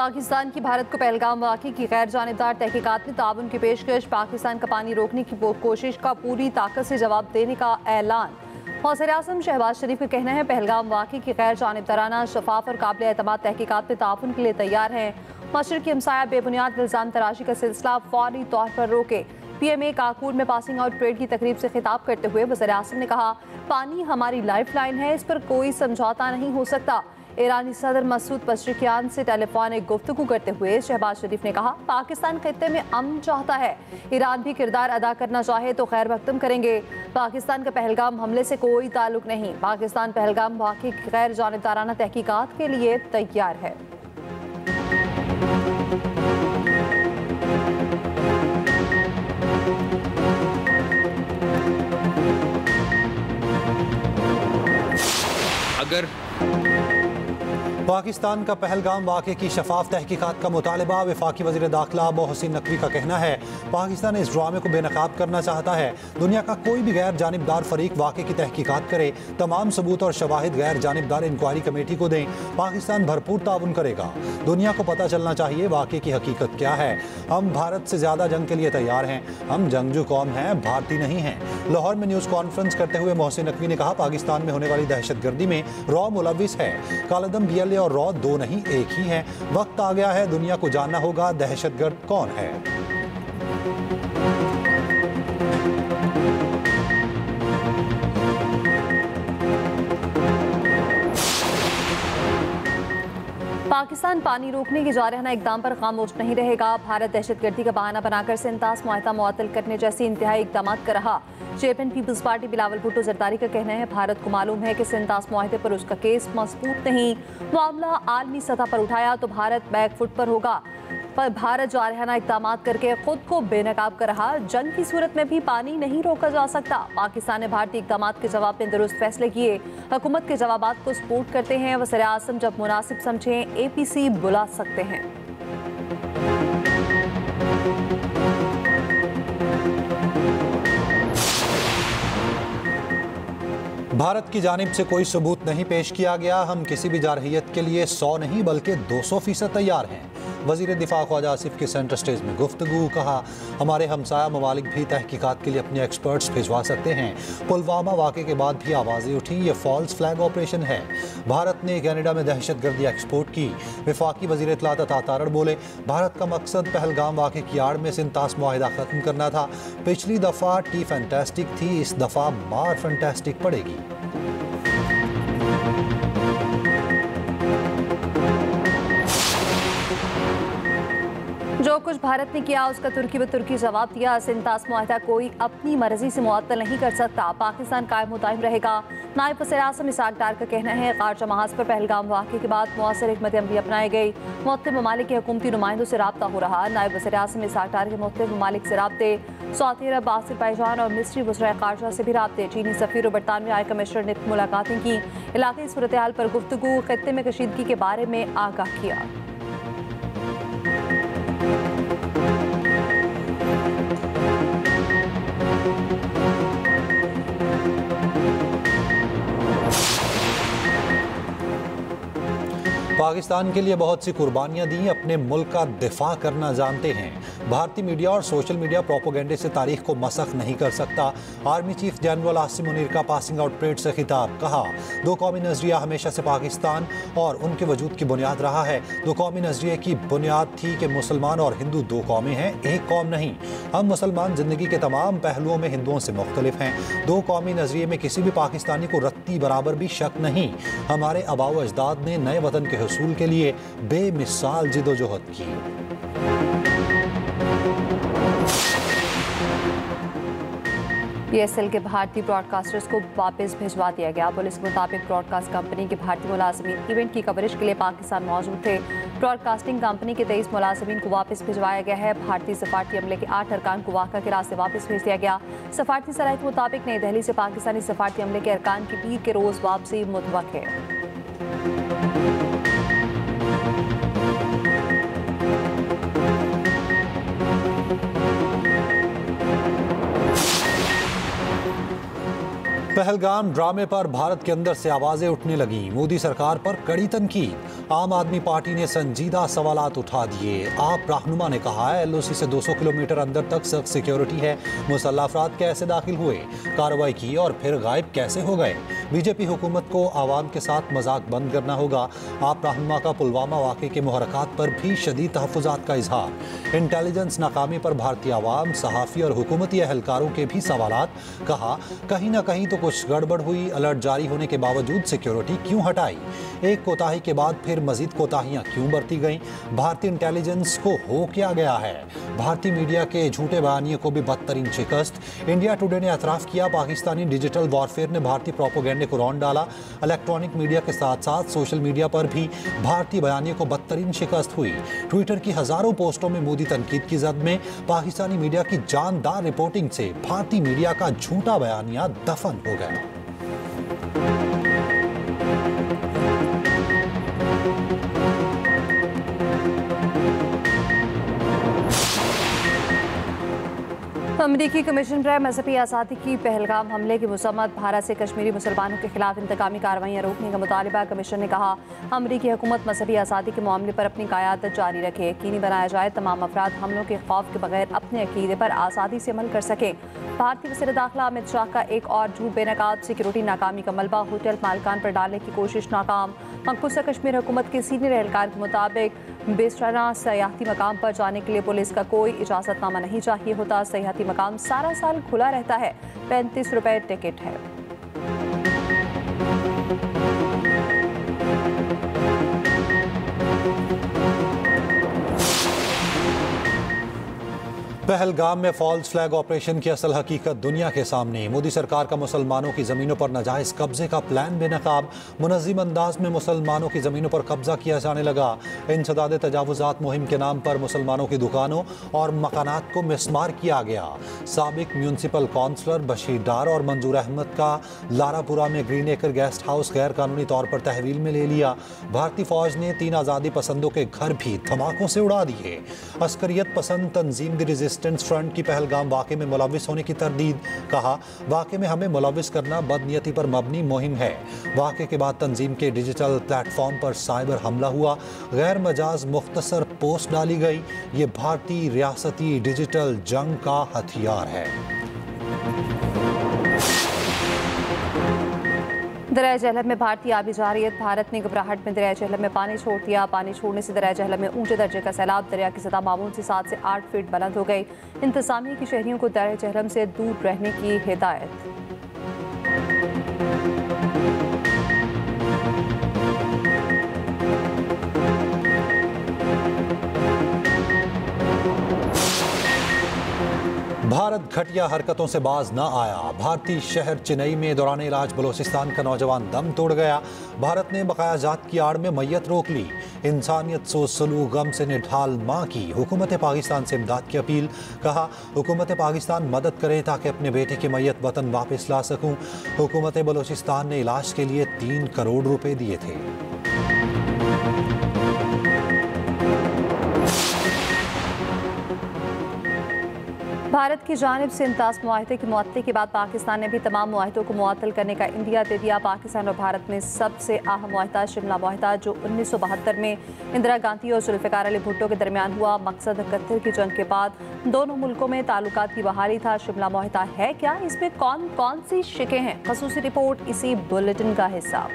पाकिस्तान की भारत को पहलगाम वाक़े की गैर जानिबदार तहकीकात में ताउन की पेशकश, पाकिस्तान का पानी रोकने की कोशिश का पूरी ताकत से जवाब देने का ऐलान। वज़ीर-ए-आज़म शहबाज शरीफ का कहना है पहलगाम वाक़े की गैर जानिबदाराना, शफाफ और काबिल एतमाद तहकीकात में ताउन के लिए तैयार हैं। मशरिकी हमसाया बेबुनियाद इल्ज़ाम तराशी का सिलसिला फौरी तौर पर रोके। PMA काकूर में पासिंग आउट परेड की तकरीब से खिताब करते हुए वज़ीर-ए-आज़म ने कहा, पानी हमारी लाइफ लाइन है, इस पर कोई समझौता नहीं हो सकता। ईरानी सदर मसूद पज़ेश्कियान से टेलीफोनिक गुफ्तगू करते हुए शहबाज शरीफ ने कहा, पाकिस्तान खित्ते में अमन चाहता है, ईरान भी किरदार अदा करना चाहे तो खैर मकदम करेंगे। पाकिस्तान का पहलगाम हमले से कोई ताल्लुक नहीं। पाकिस्तान पहलगाम वाक़े की गैर जानिबदाराना तहकीकात के लिए तैयार है। अगर पाकिस्तान का पहलगाम वाक़े की शफाफ तहकीकात का मुतालबा, वफाकी वज़ीर दाखिला मोहसिन नकवी का कहना है पाकिस्तान इस ड्रामे को बेनकाब करना चाहता है। दुनिया का कोई भी गैर जानिबदार फरीक वाक़े की तहकीकात करे, तमाम सबूत और शवाहिद गैर जानिबदार इंक्वायरी कमेटी को दें, पाकिस्तान भरपूर ताउन करेगा। दुनिया को पता चलना चाहिए वाक़े की हकीकत क्या है। हम भारत से ज़्यादा जंग के लिए तैयार हैं, हम जंगजू कौम हैं, भारतीय नहीं हैं। लाहौर में न्यूज़ कॉन्फ्रेंस करते हुए मोहसिन नकवी ने कहा, पाकिस्तान में होने वाली दहशतगर्दी में रॉ मुलविस है। कालदम BLA और रॉ दो नहीं एक ही हैं। वक्त आ गया है, दुनिया को जानना होगा दहशतगर्द कौन है। पाकिस्तान पानी रोकने के जारहाना इकदाम पर खामोश नहीं रहेगा। भारत दहशतगर्दी का बहाना बनाकर सिंतास मुआहदा मुअत्तल करने जैसे इंतहाई इकदाम कर रहा। चेयरमैन पीपल्स पार्टी बिलावल भुट्टो जरदारी का कहना है, भारत को मालूम है कि सिंतास मुआहदे पर उसका केस मजबूत नहीं। मामला आलमी सतह पर उठाया तो भारत बैकफुट पर होगा। पर भारत जारहाना इकदाम करके खुद को बेनकाब कर रहा। जंग की सूरत में भी पानी नहीं रोका जा सकता। पाकिस्तान ने भारतीय इकदाम के जवाब में दुरुस्त फैसले किए। हुकूमत के जवाबात को सपोर्ट करते हैं। वज़ीर-ए-आज़म जब मुनासिब समझें APC बुला सकते हैं। भारत की जानिब से कोई सबूत नहीं पेश किया गया। हम किसी भी जारहियत के लिए 100 नहीं बल्कि 200% तैयार हैं। वज़ीर दिफा ख्वाजा आसिफ की सेंटर स्टेज में गुफ्तगू। कहा, हमारे हमसाया ममालिक भी तहकीकात के लिए अपने एक्सपर्ट्स भिजवा सकते हैं। पुलवामा वाक़े के बाद भी आवाज़ें उठी, ये फॉल्स फ्लैग ऑपरेशन है। भारत ने कनाडा में दहशतगर्दी एक्सपोर्ट की। वफाकी वज़ीर इत्तलात अता तारड़ बोले, भारत का मकसद पहलगाम वाक़े की आड़ में सिंतास मुआहिदा ख़त्म करना था। पिछली दफ़ा टी फैंटास्टिक थी, इस दफ़ा मार फैंटास्टिक पड़ेगी। जो कुछ भारत ने किया उसका तुर्की ब तुर्की जवाब दिया। सिंतास मुआहिदा कोई अपनी मर्जी से मुअत्तल नहीं कर सकता। पाकिस्तान कायम मुदायम रहेगा। नायब वज़ीर-ए-आज़म इसाक डार का कहना है, ख़ारजा महाज पर पहलगाम वाक़े के बाद मुअस्सर हिकमत अमली अपनाई गई। मुख्तलिफ ममालिक के हुकूमती नुमाइंदों से रब्ता हो रहा। नायब वज़ीर-ए-आज़म इसाक डार के मुख्तलिफ ममालिक से रब्ते, सऊदी अरब, अज़रबैजान और मिस्री वज़ीर ख़ारजा से भी रब्ते। चीनी सफ़ीर और बरतानवी हाई कमिश्नर ने मुलाकातें की। इलाक़ाई सूरत हाल पर गुफ्तगू, खित्ते में कशीदगी के बारे में आगाह किया। पाकिस्तान के लिए बहुत सी कुर्बानियां दी, अपने मुल्क का दिफा करना जानते हैं। भारतीय मीडिया और सोशल मीडिया प्रोपोगेंडे से तारीख को मसख नहीं कर सकता। Army chief general Asim Munir का पासिंग आउट परेड से खिताब। कहा, दो कौमी नजरिया हमेशा से पाकिस्तान और उनके वजूद की बुनियाद रहा है। दो कौमी नजरिए की बुनियाद थी कि मुसलमान और हिंदू दो कौमें हैं, एक कौम नहीं। हम मुसलमान जिंदगी के तमाम पहलुओं में हिंदुओं से मुख्तलिफ हैं। दो कौमी नजरिए में किसी भी पाकिस्तानी को रत्ती बराबर भी शक नहीं। हमारे आबाओ अजदाद ने नए वतन के हुसूल के लिए बेमिसाल जिदोजहद की। PSL के भारतीय ब्रॉडकास्टर्स को वापस भिजवा दिया गया। पुलिस के मुताबिक ब्रॉडकास्ट कंपनी के भारतीय मुलाजमीन इवेंट की कवरेज के लिए पाकिस्तान मौजूद थे। ब्रॉडकास्टिंग कंपनी के 23 मुलाजमीन को वापस भिजवाया गया है। भारतीय सफारती अमले के 8 अरकान को वाक़ा के रास्ते वापस भेज दिया गया। सफारती सराय के मुताबिक नई दिल्ली से पाकिस्तानी सफारती अमले के अरकान की पीर के रोज़ वापसी मुतवक्किल है। पहलगाम ड्रामे पर भारत के अंदर से आवाजें उठने लगी। मोदी सरकार पर कड़ी तनकीद। आम आदमी पार्टी ने संजीदा सवालात उठा दिए। आप रहनुमा ने कहा है एलओसी से 200 किलोमीटर अंदर तक सख्त सिक्योरिटी है। मुसल्लह अफराद कैसे दाखिल हुए, कार्रवाई की और फिर गायब कैसे हो गए। बीजेपी हुकूमत को आवाम के साथ मजाक बंद करना होगा। आप रहनुमा का पुलवामा वाक़े के मुहरकात पर भी शदीद तहफ़्फ़ुज़ात का इजहार। इंटेलिजेंस नाकामी पर भारतीय आवाम, सहाफ़ी और हुकूमती एहलकारों के भी सवालात। कहा कहीं ना कहीं तो कुछ गड़बड़ हुई। अलर्ट जारी होने के बावजूद सिक्योरिटी क्यों हटाई। एक कोताही के बाद फिर मजीद कोताहियां क्यों बरती गईं। भारतीय इंटेलिजेंस को हो क्या गया है। भारतीय मीडिया के झूठे बयानिए को भी बदतरीन शिकस्त। इंडिया टुडे ने एतराफ़ किया पाकिस्तानी डिजिटल वॉरफेयर ने भारतीय प्रोपेगेंडे को रौंद डाला। इलेक्ट्रॉनिक मीडिया के साथ साथ सोशल मीडिया पर भी भारतीय बयानिए को बदतरीन शिकस्त हुई। ट्विटर की हजारों पोस्टों में मोदी तनकीद की जद में। पाकिस्तानी मीडिया की जानदार रिपोर्टिंग से भारतीय मीडिया का झूठा बयानिया दफन हो गया। अमरीकी कमीशन पर मजहबी आज़ादी की पहलगाम हमले की मज़म्मत। भारत से कश्मीरी मुसलमानों के खिलाफ इंतकामी कार्रवाइयाँ रोकने का मुतालिबा। कमीशन ने कहा अमरीकी हुकूमत मजहबी आज़ादी के मामले पर अपनी क़यादत जारी रखे। यकीनी बनाया जाए तमाम अफराद हमलों के खौफ के बगैर अपने अकीदे पर आज़ादी से अमल कर सकें। भारतीय वज़ीर दाखिला अमित शाह का एक और झूठ बेनकाब। सिक्योरिटी नाकामी का मलबा। होटल मालिकान पर डालने की कोशिश नाकाम। मकबूजा कश्मीर हुकूमत के सीनियर एहलकार के मुताबिक बेस्टाना सयाहती मकाम पर जाने के लिए पुलिस का कोई इजाज़तनामा नहीं चाहिए होता। सयाहती मकाम सारा साल खुला रहता है। 35 रुपए टिकट है। पहलगाम में फॉल्स फ्लैग ऑपरेशन की असल हकीकत दुनिया के सामने। मोदी सरकार का मुसलमानों की ज़मीनों पर नाजायज़ कब्जे का प्लान बेनकाब। मुनज़्ज़िम अंदाज में मुसलमानों की ज़मीनों पर कब्जा किया जाने लगा। इंसदाद तजावुज़ात मुहिम के नाम पर मुसलमानों की दुकानों और मकानात को मिसमार किया गया। साबिक म्यूनसिपल काउंसलर बशीर डार और मंजूर अहमद का लारापुरा में ग्रीन एक्र गेस्ट हाउस गैर कानूनी तौर पर तहवील में ले लिया। भारतीय फौज ने 3 आज़ादी पसंदों के घर भी धमाकों से उड़ा दिए। अस्करियत पसंद तंजीम द रेजिस्टेंस फ्रंट की पहलगाम वाक़े में मुलव्विस होने की तरदीद। कहा वाक़े में हमें मुलव्विस करना बदनीयती पर मबनी मुहिम है। वाक़े के बाद तंजीम के डिजिटल प्लेटफॉर्म पर साइबर हमला हुआ। गैर मजाज मुख्तसर पोस्ट डाली गई। ये भारतीय रियासती डिजिटल जंग का हथियार है। दरिया झेलम में भारतीय आबी जारियत। भारत ने घबराहट में दरिया झेलम में पानी छोड़ दिया। पानी छोड़ने से दरिया झेलम में ऊंचे दर्जे का सैलाब। दरिया की सतह मामूल से 7 से 8 फीट बुलंद हो गई। इंतजामिया की शहरियों को दरिया झेलम से दूर रहने की हिदायत। भारत घटिया हरकतों से बाज न आया। भारतीय शहर चेन्नई में दौरान इलाज बलोचिस्तान का नौजवान दम तोड़ गया। भारत ने बकाया जात की आड़ में मैयत रोक ली। इंसानियत सो सलूक गम से निढाल माँ की। हुकूमत पाकिस्तान से इमदाद की अपील। कहा हुकूमत पाकिस्तान मदद करे ताकि अपने बेटे की मैयत वतन वापस ला सकूं। हुकूमत बलोचिस्तान ने इलाज के लिए 3 करोड़ रुपए दिए थे। भारत की जानिब से इंताज मुआहदे की मुअत्तली के बाद पाकिस्तान ने भी तमाम मुआहदों को मुअत्तल करने का इंदिया दे दिया। पाकिस्तान और भारत में सबसे अहम मुआहदा शिमला मुआहदा जो 1972 में इंदिरा गांधी और जुल्फ़िकार अली भुट्टो के दरमियान हुआ। मकसद 71 की जंग के बाद दोनों मुल्कों में ताल्लुकात की बहाली था। शिमला मुआहदा है क्या, इसमें कौन कौन सी शिकें हैं, ख़ुसूसी रिपोर्ट इसी बुलेटिन का हिस्सा।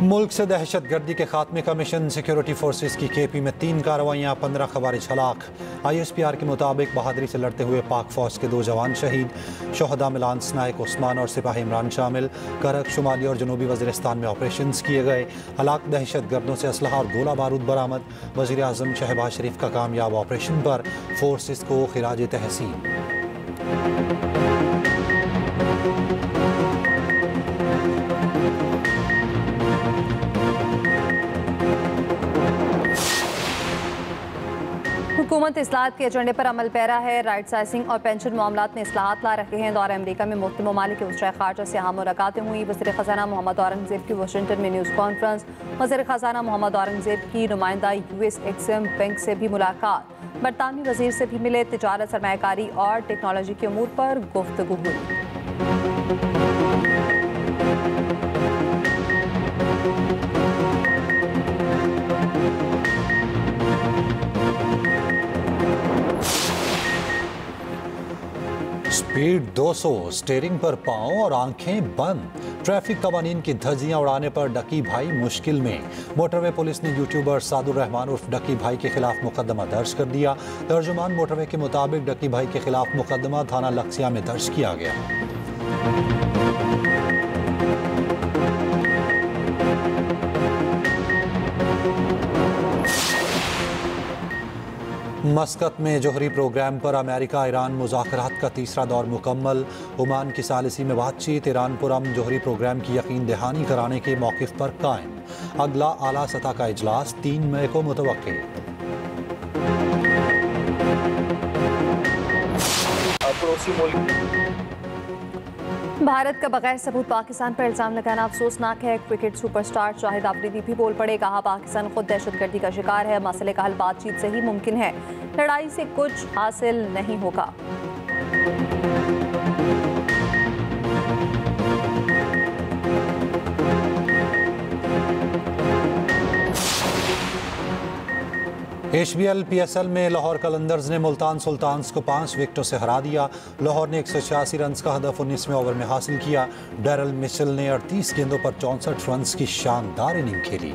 मुल्क से दहशतगर्दी के खात्मे का मिशन। सिक्योरिटी फोर्सेस की केपी में 3 कार्रवाइयाँ, 15 खवारिज हलाक। ISPR के मुताबिक बहादुरी से लड़ते हुए पाक फौज के 2 जवान शहीद। शोहदा में लांस नायक उस्मान और सिपाही इमरान शामिल। करक, शुमाली और जनूबी वज़ीरिस्तान में ऑपरेशन किए गए। हलाक दहशतगर्दों से असलहा और गोला बारूद बरामद। वज़ीर आज़म शहबाज शरीफ का कामयाब ऑपरेशन पर फोर्सेस को खिराज तहसीन। हुकूमत इस्लाहात के एजेंडे पर अमल पैरा है। राइट साइजिंग और पेंशन मामलात में इस्लाहात ला रखे हैं। दौरे अमरीका में मुख्तलिफ ममालिक के वज़ीर ख़ारजा से अहम मुलाकातें हुई। वज़ीर ख़ज़ाना मोहम्मद औरंगज़ेब की वाशिंगटन में न्यूज़ कॉन्फ्रेंस। वज़ीर ख़ज़ाना मोहम्मद औरंगज़ेब की नुमाइंदा US एक्सिम बैंक से भी मुलाकात। बरतानवी वज़ीर से भी मिले। तिजारत, सरमायाकारी और टेक्नोलॉजी के अमूर पर गुफ्तगू हुई। स्पीड 200, स्टीयरिंग पर पांव और आंखें बंद। ट्रैफिक कवानीन की धज्जियां उड़ाने पर डकी भाई मुश्किल में। मोटरवे पुलिस ने यूट्यूबर सादुर रहमान उर्फ डकी भाई के खिलाफ मुकदमा दर्ज कर दिया। तर्जुमान मोटरवे के मुताबिक डकी भाई के खिलाफ मुकदमा थाना लक्सिया में दर्ज किया गया। मस्कत में जोहरी प्रोग्राम पर अमेरिका ईरान मुज़ाकरात का तीसरा दौर मुकम्मल। ओमान की सालिसी में बातचीत। ईरान पुरअमन जोहरी प्रोग्राम की यकीन दहानी कराने के मौक़िफ़ पर कायम। अगला आला सतह का इजलास 3 मई को मुतवक्किल। भारत का बगैर सबूत पाकिस्तान पर इल्जाम लगाना अफसोसनाक है। क्रिकेट सुपरस्टार शाहिद आफरीदी भी बोल पड़े। कहा, पाकिस्तान खुद दहशतगर्दी का शिकार है। मसले का हल बातचीत से ही मुमकिन है। लड़ाई से कुछ हासिल नहीं होगा। HBL PSL में लाहौर कलंदर्स ने मुल्तान सुल्तान्स को 5 विकेटों से हरा दिया। लाहौर ने 186 रन का हदफ 19वें ओवर में हासिल किया। डैरल मिचेल ने 38 गेंदों पर 64 रन की शानदार इनिंग खेली।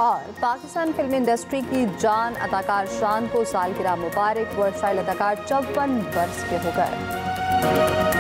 और पाकिस्तान फिल्म इंडस्ट्री की जान अदाकार शान को सालगिरह मुबारक। वर्सटाइल अदाकार 54 वर्ष के हो गए।